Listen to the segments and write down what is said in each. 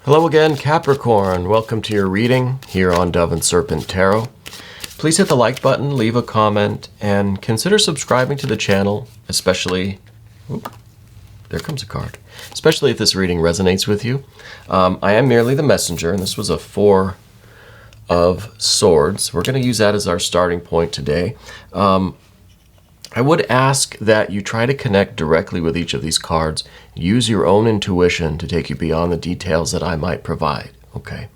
Hello again, Capricorn. Welcome to your reading here on Dove and Serpent Tarot. Please hit the like button, leave a comment, and consider subscribing to the channel, especially... Oop, there comes a card. Especially if this reading resonates with you. I am merely the messenger, and this was a Four of Swords. We're going to use that as our starting point today. I would ask that you try to connect directly with each of these cards. Use your own intuition to take you beyond the details that I might provide, okay?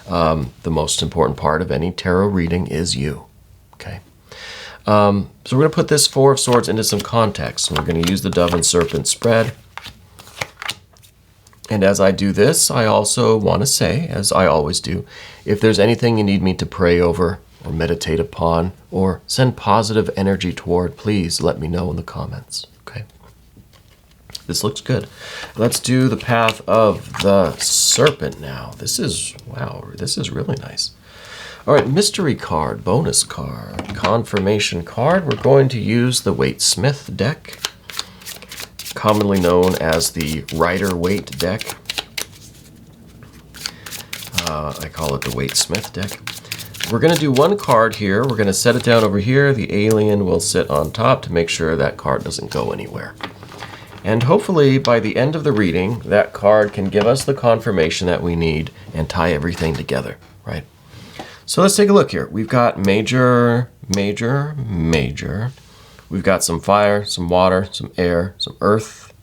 The most important part of any tarot reading is you, okay? So we're going to put this Four of Swords into some context. We're going to use the Dove and Serpent spread. And as I do this, I also want to say, as I always do, if there's anything you need me to pray over, or meditate upon, or send positive energy toward, please let me know in the comments, okay? This looks good. Let's do the Path of the Serpent now. This is, wow, this is really nice. All right, mystery card, bonus card, confirmation card. We're going to use the Waite-Smith deck, commonly known as the Rider-Waite deck. I call it the Waite-Smith deck. We're going to do one card here. We're going to set it down over here. The alien will sit on top to make sure that card doesn't go anywhere. And hopefully by the end of the reading, that card can give us the confirmation that we need and tie everything together, right? So let's take a look here. We've got major, major, major. We've got some fire, some water, some air, some earth,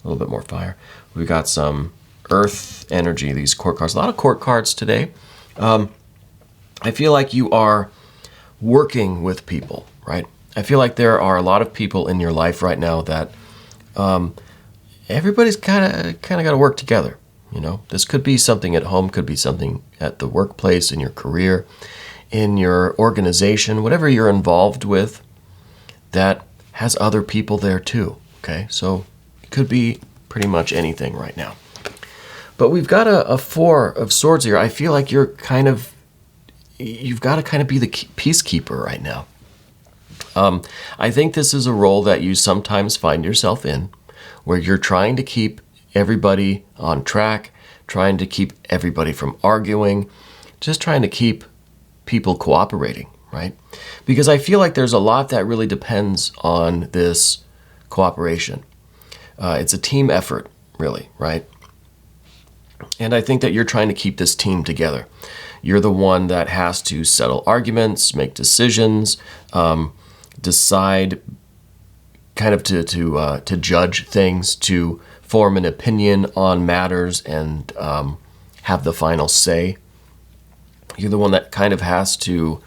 a little bit more fire. We've got some earth energy, these court cards. A lot of court cards today. I feel like you are working with people, right? I feel like there are a lot of people in your life right now that everybody's kind of got to work together, you know? This could be something at home, could be something at the workplace, in your career, in your organization, whatever you're involved with that has other people there too, okay? So it could be pretty much anything right now. But we've got a Four of Swords here. I feel like you've got to kind of be the peacekeeper right now. I think this is a role that you sometimes find yourself in, where you're trying to keep everybody on track, trying to keep everybody from arguing, just trying to keep people cooperating, right? Because I feel like there's a lot that really depends on this cooperation. It's a team effort, really, right? And I think that you're trying to keep this team together. You're the one that has to settle arguments, make decisions, decide kind of to judge things, to form an opinion on matters and have the final say. You're the one that kind of has to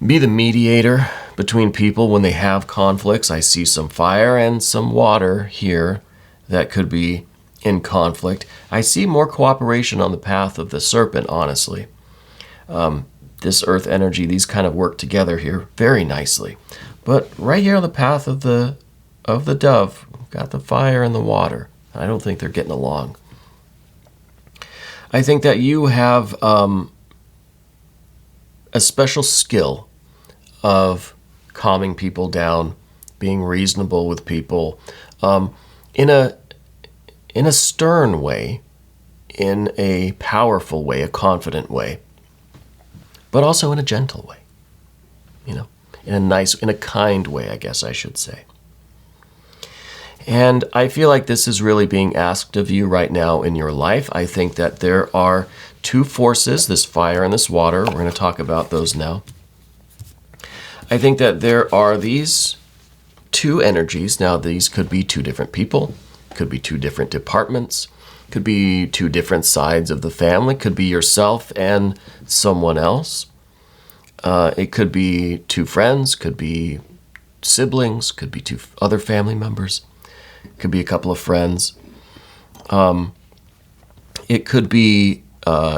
be the mediator between people when they have conflicts. I see some fire and some water here that could be in conflict. I see more cooperation on the Path of the Serpent, honestly. This earth energy, these kind of work together here very nicely. But right here on the Path of the Dove, we've got the fire and the water. I don't think they're getting along. I think that you have a special skill of calming people down, being reasonable with people, in a stern way, in a powerful way, a confident way, but also in a gentle way, you know, in a kind way, I guess I should say. And I feel like this is really being asked of you right now in your life. I think that there are two forces, this fire and this water. We're going to talk about those now. I think that there are these two energies. Now, these could be two different people. Could be two different departments, could be two different sides of the family, could be yourself and someone else. It could be two friends, could be siblings, could be two other family members, could be a couple of friends. It could be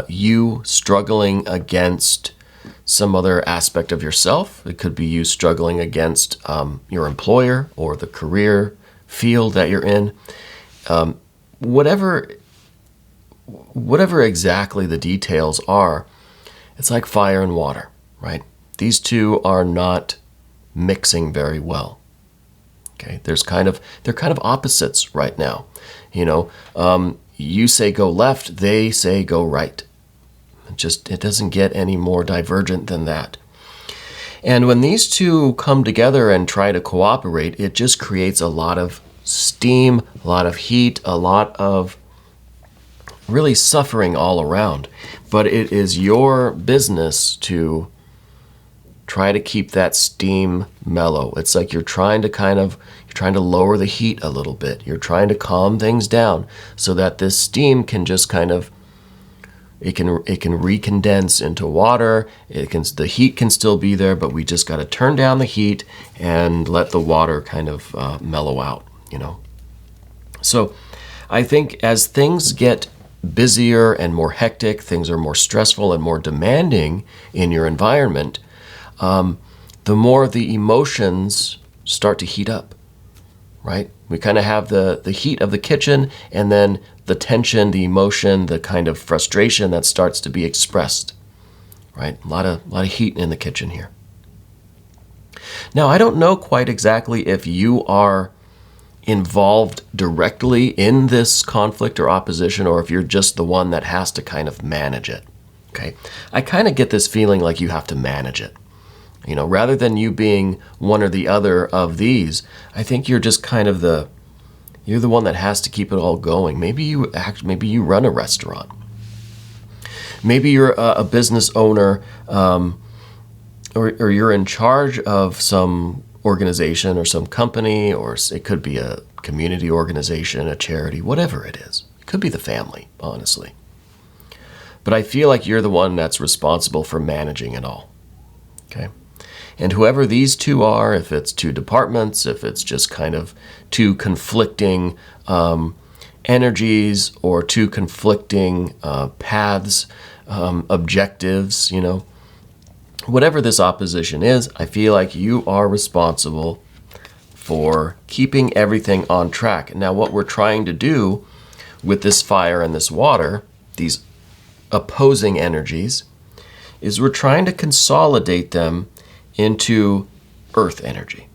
you struggling against some other aspect of yourself. It could be you struggling against your employer or the career field that you're in. Whatever exactly the details are, it's like fire and water, right? These two are not mixing very well. Okay, they're kind of opposites right now. You know, you say go left, they say go right. It doesn't get any more divergent than that. And when these two come together and try to cooperate, it just creates a lot of steam, a lot of heat, a lot of really suffering all around. But it is your business to try to keep that steam mellow. It's like you're trying to lower the heat a little bit. You're trying to calm things down so that this steam can just it can recondense into water. The heat can still be there, but we just got to turn down the heat and let the water kind of mellow out, So I think as things get busier and more hectic, things are more stressful and more demanding in your environment, the more the emotions start to heat up, right? We kind of have the heat of the kitchen, and then the tension, the emotion, the kind of frustration that starts to be expressed, right? A lot of heat in the kitchen here. Now, I don't know quite exactly if you are involved directly in this conflict or opposition, or if you're just the one that has to kind of manage it, okay? I kind of get this feeling like you have to manage it. Rather than you being one or the other of these, I think you're just kind of you're the one that has to keep it all going. Maybe you run a restaurant. Maybe you're a business owner, or you're in charge of some organization or some company, or it could be a community organization, a charity, whatever it is. It could be the family, honestly. But I feel like you're the one that's responsible for managing it all, okay? And whoever these two are, if it's two departments, if it's just kind of two conflicting energies or two conflicting paths, objectives, whatever this opposition is, I feel like you are responsible for keeping everything on track. Now, what we're trying to do with this fire and this water, these opposing energies, is we're trying to consolidate them into earth energy,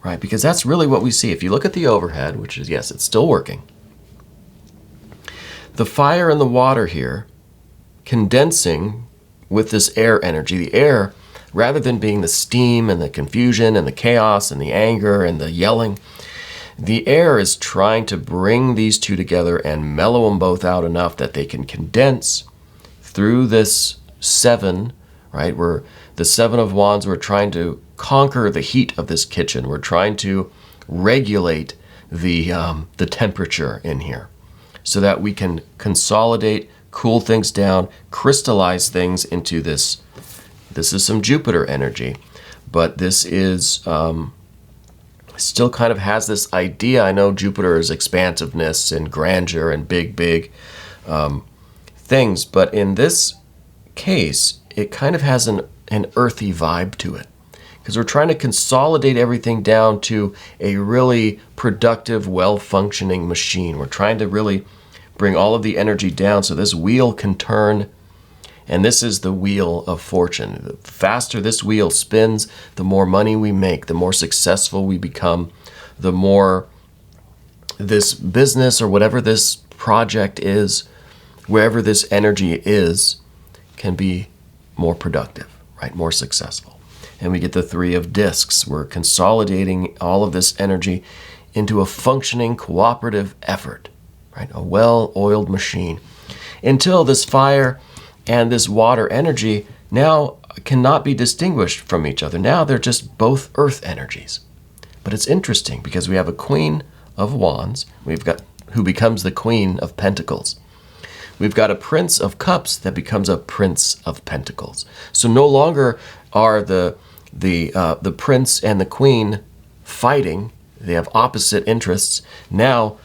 right? Because that's really what we see. If you look at the overhead, which is, yes, it's still working, the fire and the water here condensing with this air energy, the air, rather than being the steam and the confusion and the chaos and the anger and the yelling, the air is trying to bring these two together and mellow them both out enough that they can condense through this seven, right? The Seven of Wands, we're trying to conquer the heat of this kitchen. We're trying to regulate the temperature in here so that we can consolidate, cool things down, crystallize things into this. This is some Jupiter energy, but this is still kind of has this idea. I know Jupiter is expansiveness and grandeur and big things, but in this case, it kind of has an earthy vibe to it, because we're trying to consolidate everything down to a really productive, well-functioning machine. We're trying to really bring all of the energy down so this wheel can turn, and this is the wheel of fortune. The faster this wheel spins, the more money we make, the more successful we become, the more this business or whatever this project is, wherever this energy is, can be more productive, right? More successful. And we get the Three of Discs. We're consolidating all of this energy into a functioning cooperative effort, right? A well-oiled machine, until this fire and this water energy now cannot be distinguished from each other. Now they're just both earth energies. But it's interesting because we have a Queen of Wands, who becomes the Queen of Pentacles. We've got a Prince of Cups that becomes a Prince of Pentacles. So no longer are the Prince and the Queen fighting. They have opposite interests. Now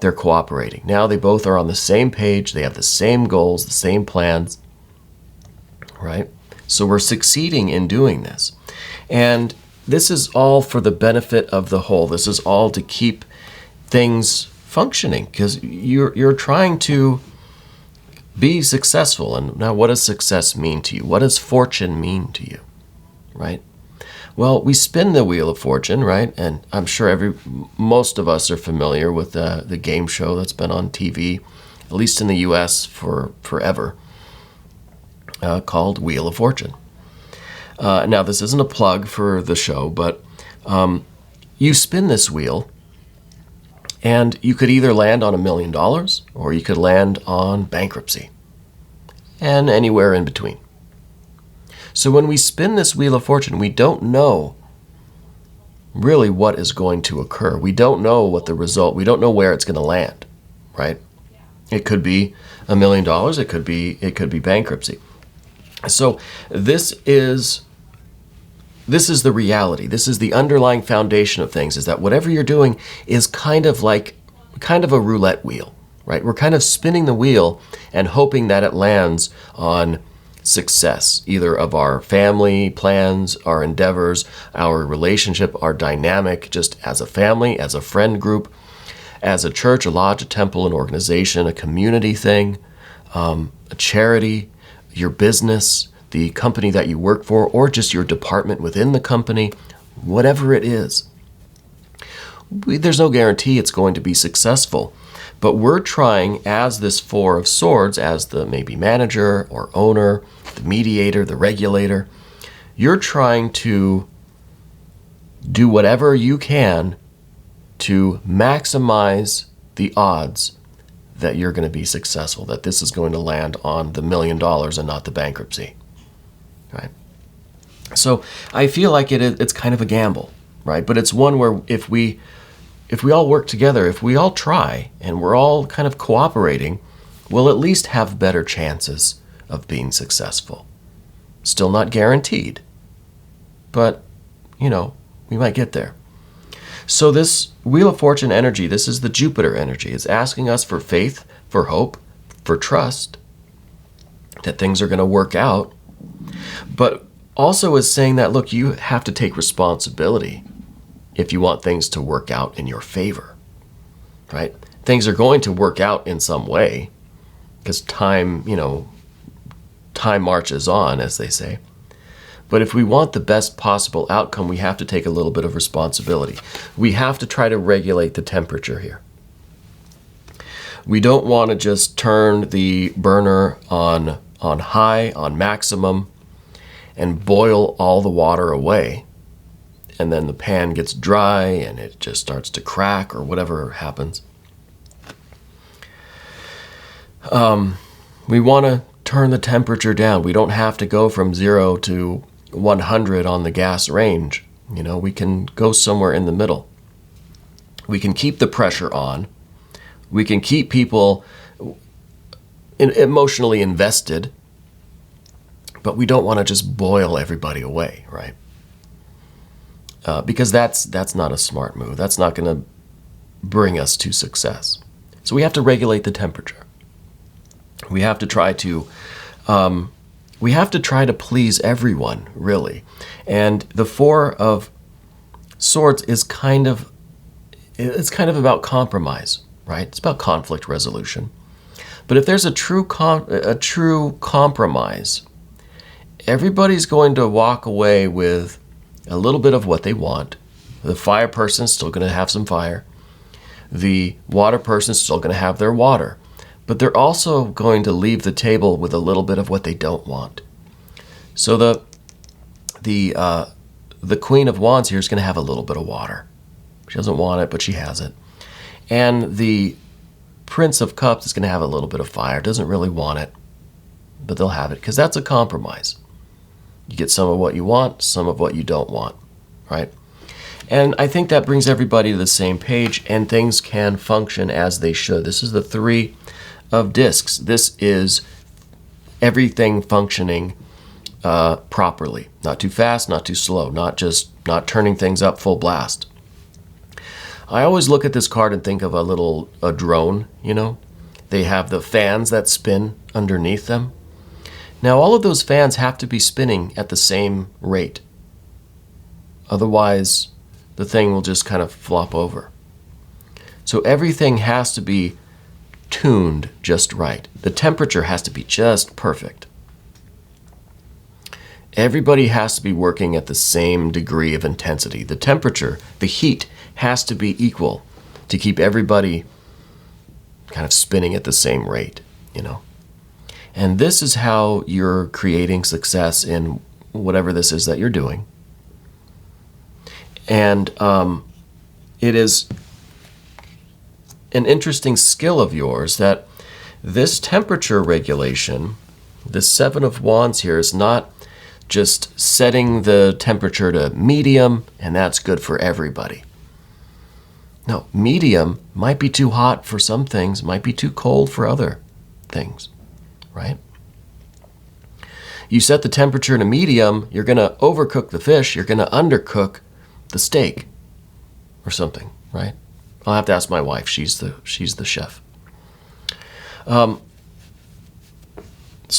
they're cooperating. Now they both are on the same page. They have the same goals, the same plans, right? So we're succeeding in doing this. And this is all for the benefit of the whole. This is all to keep things functioning, because you're trying to be successful. And now, what does success mean to you? What does fortune mean to you, right? Well, we spin the Wheel of Fortune, right? And I'm sure most of us are familiar with the game show that's been on TV at least in the US for forever, called Wheel of Fortune. Now, this isn't a plug for the show, but you spin this wheel, and you could either land on $1 million or you could land on bankruptcy and anywhere in between. So when we spin this Wheel of Fortune, we don't know really what is going to occur. We don't know what the result, we don't know where it's going to land, right? It could be $1 million, it could be bankruptcy. So this is the reality. This is the underlying foundation of things, is that whatever you're doing is kind of a roulette wheel, right? We're kind of spinning the wheel and hoping that it lands on success, either of our family plans, our endeavors, our relationship, our dynamic, just as a family, as a friend group, as a church, a lodge, a temple, an organization, a community thing, a charity, your business, the company that you work for, or just your department within the company, whatever it is. There's no guarantee it's going to be successful, but we're trying, as this Four of Swords, as the maybe manager or owner, the mediator, the regulator, you're trying to do whatever you can to maximize the odds that you're going to be successful, that this is going to land on the $1 million and not the bankruptcy, right? So I feel like it's kind of a gamble, right? But it's one where if we all work together, if we all try and we're all kind of cooperating, we'll at least have better chances of being successful. Still not guaranteed, but, we might get there. So this Wheel of Fortune energy, this is the Jupiter energy. It's asking us for faith, for hope, for trust that things are going to work out, but also is saying that, look, you have to take responsibility if you want things to work out in your favor, right? Things are going to work out in some way because time marches on, as they say. But if we want the best possible outcome, we have to take a little bit of responsibility. We have to try to regulate the temperature here. We don't want to just turn the burner on high, on maximum, and boil all the water away. And then the pan gets dry and it just starts to crack or whatever happens. We want to turn the temperature down. We don't have to go from 0 to 100 on the gas range. We can go somewhere in the middle. We can keep the pressure on. We can keep people emotionally invested, but we don't want to just boil everybody away, right? Because that's not a smart move. That's not going to bring us to success. So we have to regulate the temperature. We have to try to please everyone, really. And the Four of Swords is kind of about compromise, right? It's about conflict resolution. But if there's a true compromise, everybody's going to walk away with a little bit of what they want. The fire person's still going to have some fire. The water person's still going to have their water. But they're also going to leave the table with a little bit of what they don't want. So the Queen of Wands here is going to have a little bit of water. She doesn't want it, but she has it. And the Prince of Cups is going to have a little bit of fire. Doesn't really want it, but they'll have it because that's a compromise. You get some of what you want, some of what you don't want, right? And I think that brings everybody to the same page and things can function as they should. This is the Three of Discs. This is everything functioning properly. Not too fast, not too slow, not turning things up full blast. I always look at this card and think of a drone, They have the fans that spin underneath them. Now, all of those fans have to be spinning at the same rate. Otherwise, the thing will just kind of flop over. So everything has to be tuned just right. The temperature has to be just perfect. Everybody has to be working at the same degree of intensity. The temperature, the heat, has to be equal to keep everybody kind of spinning at the same rate, you know. And this is how you're creating success in whatever this is that you're doing. And it is an interesting skill of yours that this temperature regulation, this Seven of Wands here, is not just setting the temperature to medium and that's good for everybody. No, medium might be too hot for some things, might be too cold for other things, right? You set the temperature to medium, you're going to overcook the fish, you're going to undercook the steak or something, right? I'll have to ask my wife. She's the chef. So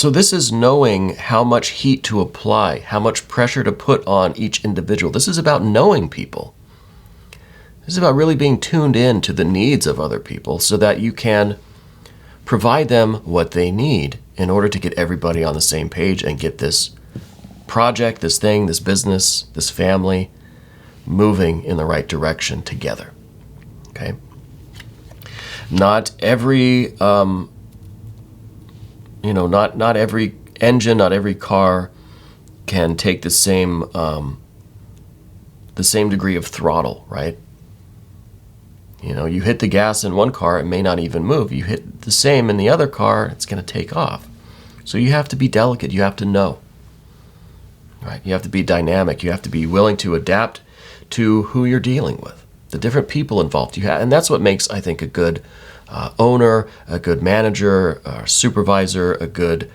this is knowing how much heat to apply, how much pressure to put on each individual. This is about knowing people. This is about really being tuned in to the needs of other people so that you can provide them what they need in order to get everybody on the same page and get this project, this thing, this business, this family moving in the right direction together. Okay? Not every not every engine, not every car can take the same degree of throttle, right? You know, you hit the gas in one car, it may not even move. You hit the same in the other car, it's going to take off. So you have to be delicate. You have to know, right? You have to be dynamic. You have to be willing to adapt to who you're dealing with, the different people involved. And that's what makes, I think, a good owner, a good manager, a supervisor, a good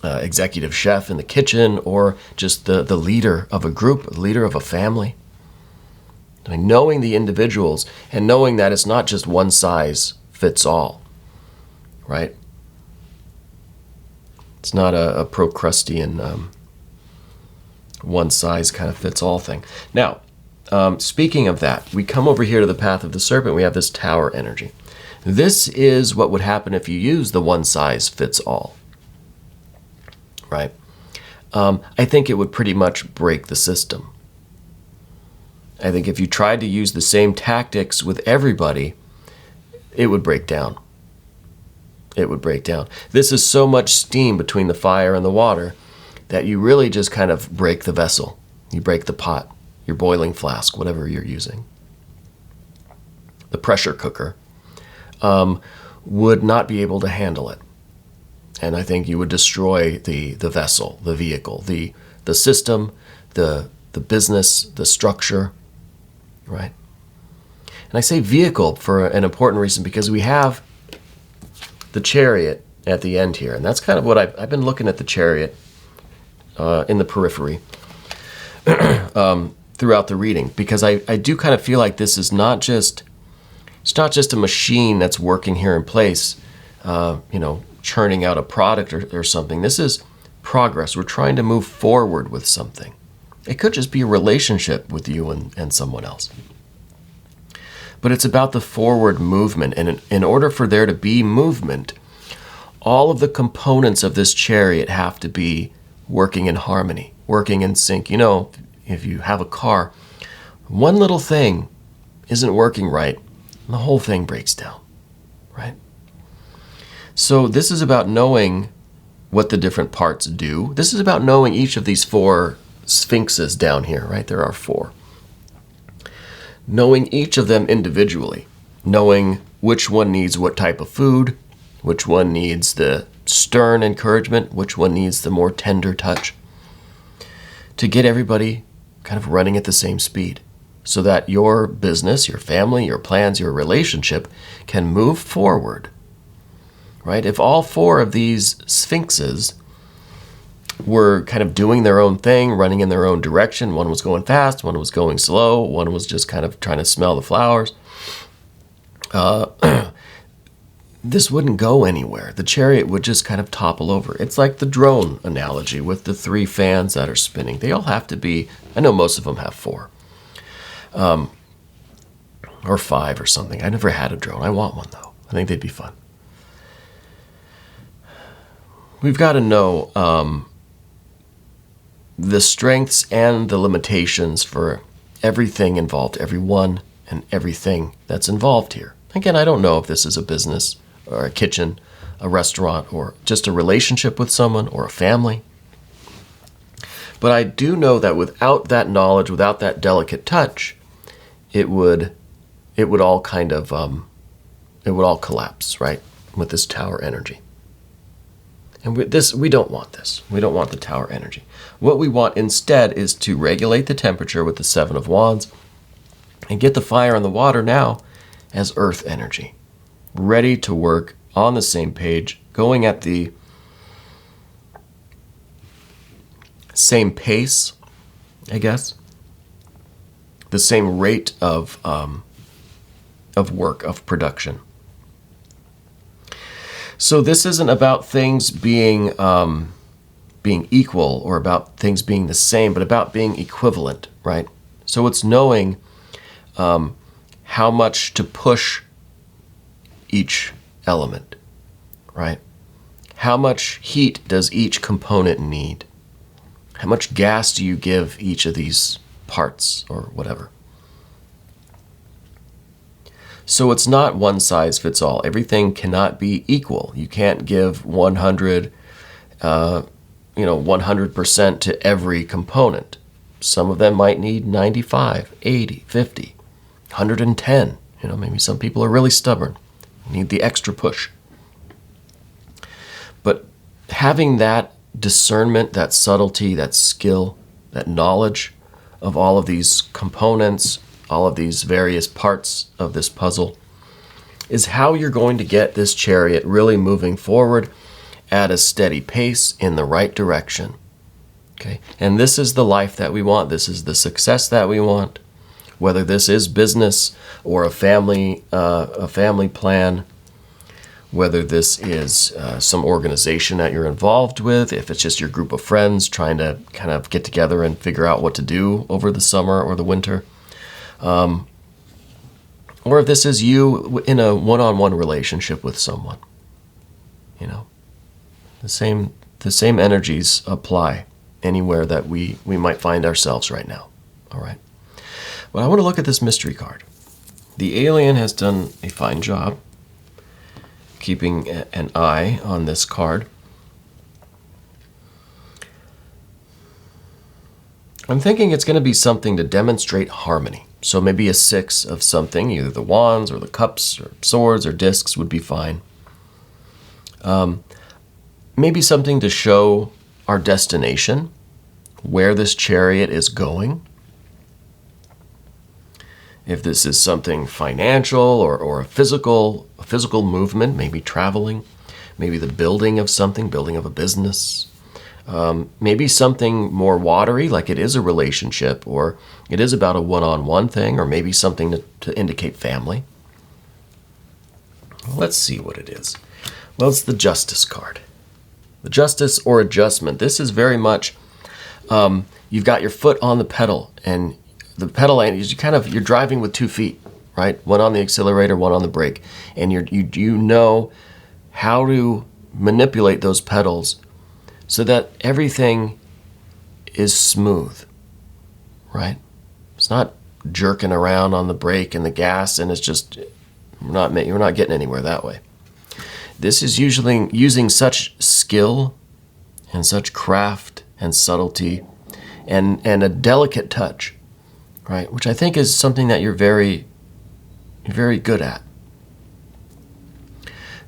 executive chef in the kitchen, or just the leader of a group, the leader of a family. I mean, knowing the individuals and knowing that it's not just one size fits all, right? It's not a Procrustean one size kind of fits all thing. Now, speaking of that, we come over here to the Path of the Serpent. We have this Tower energy. This is what would happen if you use the one size fits all, right? I think it would pretty much break the system. I think if you tried to use the same tactics with everybody, it would break down. It would break down. This is so much steam between the fire and the water that you really just kind of break the vessel. You break the pot, your boiling flask, whatever you're using. The pressure cooker would not be able to handle it. And I think you would destroy the vessel, the vehicle, the system, the business, the structure, right? And I say vehicle for an important reason because we have the Chariot at the end here. And that's kind of what I've been looking at the Chariot in the periphery throughout the reading, because I do kind of feel like this is not just a machine that's working here in place, churning out a product or something. This is progress. We're trying to move forward with something. It could just be a relationship with you and someone else. But it's about the forward movement. And in order for there to be movement, all of the components of this Chariot have to be working in harmony, working in sync. You know, if you have a car, one little thing isn't working right, and the whole thing breaks down, right? So this is about knowing what the different parts do. This is about knowing each of these four sphinxes down here, right? There are four. Knowing each of them individually, knowing which one needs what type of food, which one needs the stern encouragement, which one needs the more tender touch, to get everybody kind of running at the same speed so that your business, your family, your plans, your relationship can move forward, right? If all four of these sphinxes were kind of doing their own thing, running in their own direction, one was going fast, one was going slow, one was just kind of trying to smell the flowers, this wouldn't go anywhere. The Chariot would just kind of topple over. It's like the drone analogy with the three fans that are spinning. They all have to be, I know most of them have four, or five or something. I never had a drone. I want one though. I think they'd be fun. We've got to know the strengths and the limitations for everything involved, everyone and everything that's involved here, Again, I don't know if this is a business or a kitchen, a restaurant, or just a relationship with someone or a family. But I do know that without that knowledge, without that delicate touch, it would all kind of, it would all collapse, right? With this tower energy. And we don't want this. We don't want the tower energy. What we want instead is to regulate the temperature with the Seven of Wands and get the fire and the water now as earth energy, ready to work on the same page, going at the same pace, I guess, the same rate of work, of production. So this isn't about things being equal or about things being the same, but about being equivalent, right? So it's knowing how much to push each element, right? How much heat does each component need? How much gas do you give each of these parts or whatever? So it's not one size fits all. Everything cannot be equal. You can't give 100% to every component. Some of them might need 95, 80, 50, 110. Maybe some people are really stubborn, need the extra push. But having that discernment, that subtlety, that skill, that knowledge of all of these components, all of these various parts of this puzzle, is how you're going to get this chariot really moving forward at a steady pace in the right direction. Okay? And this is the life that we want. This is the success that we want. Whether this is business or a family plan, whether this is some organization that you're involved with, if it's just your group of friends trying to kind of get together and figure out what to do over the summer or the winter, or if this is you in a one-on-one relationship with someone. The same energies apply anywhere that we might find ourselves right now. All right. But I want to look at this mystery card. The alien has done a fine job keeping an eye on this card. I'm thinking it's going to be something to demonstrate harmony. So maybe a 6 of something, either the wands or the cups or swords or discs would be fine. Maybe something to show our destination, where this chariot is going. If this is something financial or a physical movement, maybe traveling, maybe the building of something, building of a business, maybe something more watery, like it is a relationship, or it is about a one-on-one thing, or maybe something to indicate family. Let's see what it is. Well, it's the Justice card. The Justice or Adjustment. This is very much, you've got your foot on the pedal, and the pedal is you're driving with 2 feet, right? One on the accelerator, one on the brake, and you know how to manipulate those pedals so that everything is smooth, right? It's not jerking around on the brake and the gas, and it's just you're not getting anywhere that way. This is usually using such skill and such craft and subtlety and a delicate touch, right? Which I think is something that you're very good at.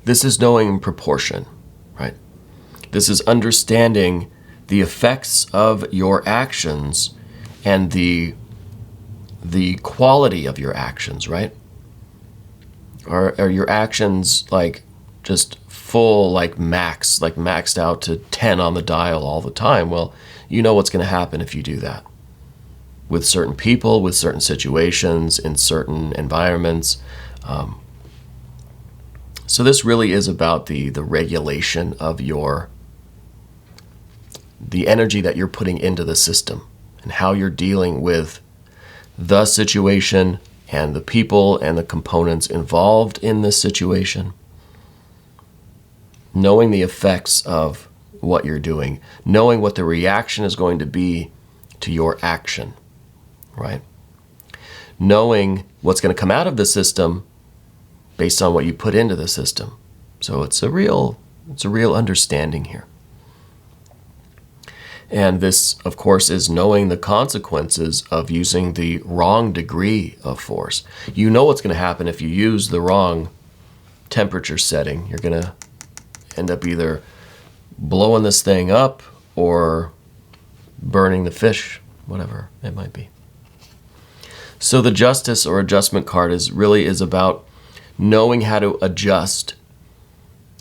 This is knowing proportion, right? This is understanding the effects of your actions and the quality of your actions, right? Are your actions like just full, like maxed out to 10 on the dial all the time? Well, you know what's going to happen if you do that. With certain people, with certain situations, in certain environments. So this really is about the regulation of the energy that you're putting into the system and how you're dealing with the situation and the people and the components involved in this situation. Knowing the effects of what you're doing, knowing what the reaction is going to be to your action, right? Knowing what's going to come out of the system based on what you put into the system. So it's a real understanding here. And this, of course, is knowing the consequences of using the wrong degree of force. You know what's going to happen if you use the wrong temperature setting. You're going to end up either blowing this thing up or burning the fish, whatever it might be. So the Justice or Adjustment card really is about knowing how to adjust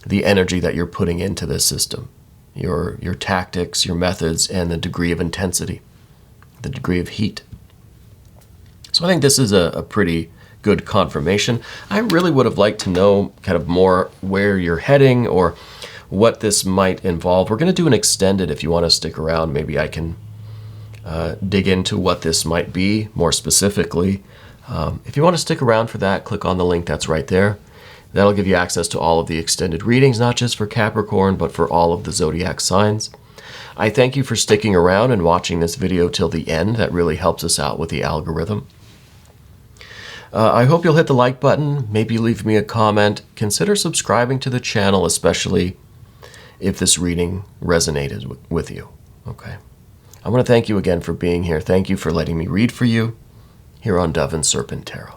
the energy that you're putting into this system. Your tactics, your methods, and the degree of intensity, the degree of heat. So I think this is a pretty good confirmation. I really would have liked to know kind of more where you're heading or what this might involve. We're going to do an extended. If you want to stick around, maybe I can dig into what this might be more specifically. If you want to stick around for that, click on the link that's right there. That'll give you access to all of the extended readings, not just for Capricorn, but for all of the zodiac signs. I thank you for sticking around and watching this video till the end. That really helps us out with the algorithm. I hope you'll hit the like button, maybe leave me a comment. Consider subscribing to the channel, especially if this reading resonated with you. Okay. I want to thank you again for being here. Thank you for letting me read for you here on Dove and Serpent Tarot.